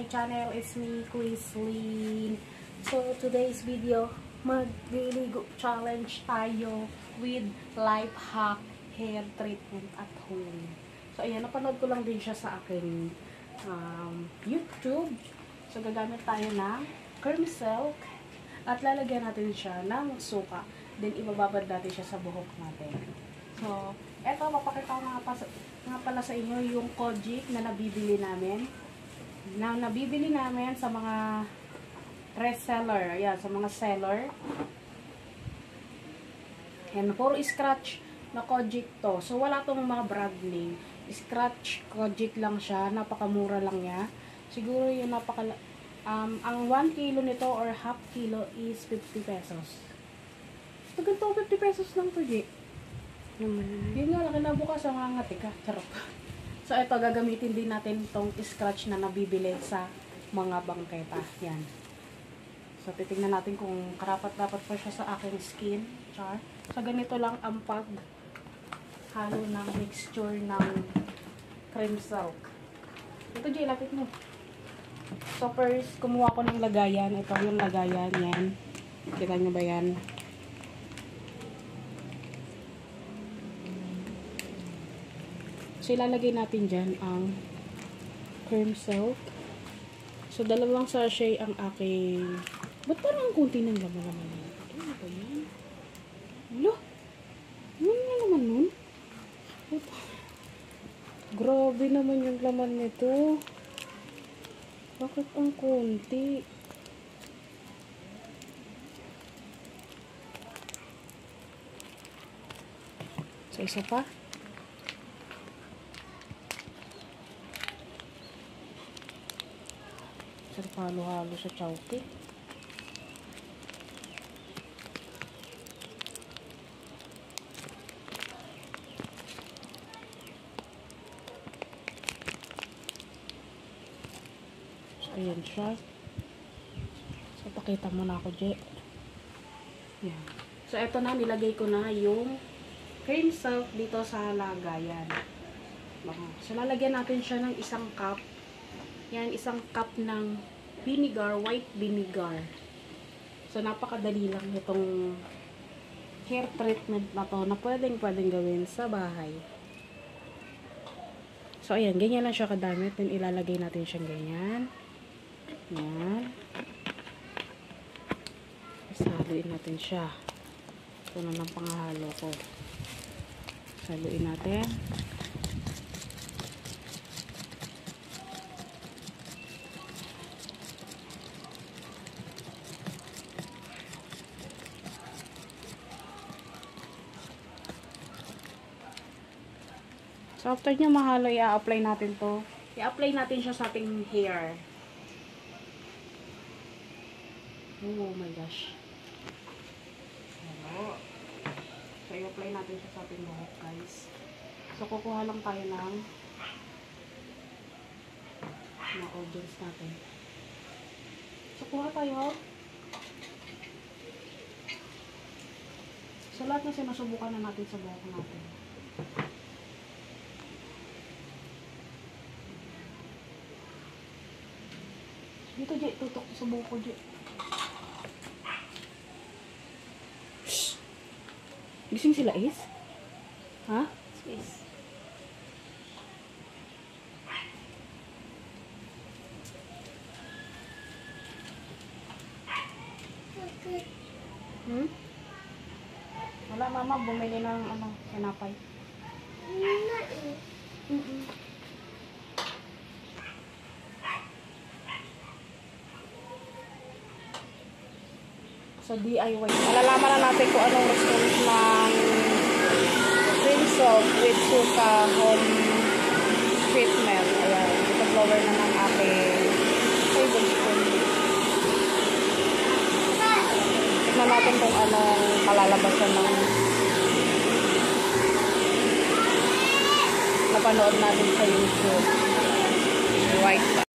my channel. It's me, Chrislyn. So, today's video, magliligo challenge tayo with life hack hair treatment at home. So, ayan, napanood ko lang din siya sa aking YouTube. So, gagamit tayo ng cream silk at lalagyan natin siya ng suka. Then, ibababad natin siya sa buhok natin. So, eto, mapakita ko nga pala sa inyo yung kojic na nabibili namin. Nabibili namin sa mga reseller. Ayan, sa mga seller. Ayan, puro scratch na kojic to. So, wala tong mga brand name. Scratch kojic lang siya. Napakamura lang niya. Siguro yung ang 1 kilo nito or half kilo is 50 pesos. So, ganito 50 pesos lang to, G. Yun nga lang, kinabukas ang mga tika. Charot. So, ito, gagamitin din natin itong scratch na nabibili sa mga bangketa. Yan. So, titignan natin kung karapat-dapat pa siya sa aking skin. Char. So, ganito lang ang paghalo ng mixture ng cream silk. Ito, Jay, lapit mo. So, first, kumuha ko ng lagayan. Ito yung lagayan. Yan. Kita nyo ba yan? So, ilalagay natin dyan ang cream silk. So, dalawang sachet ang aking... Ba't parang ang kunti ng laman-laman yun? Ano ba yan? Lo! Ano nga naman nun? Grabe naman yung laman nito. Bakit ang kunti? So, isa pa. Halo-halo sa chowki. So, ayan siya. So, pakita mo na ako, Je. Yan. So, eto na. Nilagay ko na yung cream silk dito sa lagayan. So, lalagyan natin siya ng isang cup. Yan, isang cup ng vinegar, white vinegar. So, napakadali lang itong hair treatment na to na pwedeng gawin sa bahay. So, ayan, ganyan lang siya kadami. Then, ilalagay natin siyang ganyan. Yan. Saluin natin siya. Ito na lang pangahalo ko. Saluin natin. So, after niya mahalo, i-apply natin to. I-apply natin siya sa ating hair. Oh my gosh. Hello. So, i-apply natin siya sa ating buhok, guys. So, kukuha lang tayo ng mga audience natin. So, kuha tayo. So, lahat na sinusubukan na natin sa buhok natin. Dito, Jay. Tutok sa buko, Jay. Shhh! Gising sila, Is? Ha? Space. Wala, Mama. Bumili ng sinapay. So, DIY. Malalaman na natin kung anong result ng cream silk with suka home treatment. Ayan. Ito blower na ng ating tablespoon. Tignan natin kung anong kalalabasan ng napanood natin sa YouTube. White.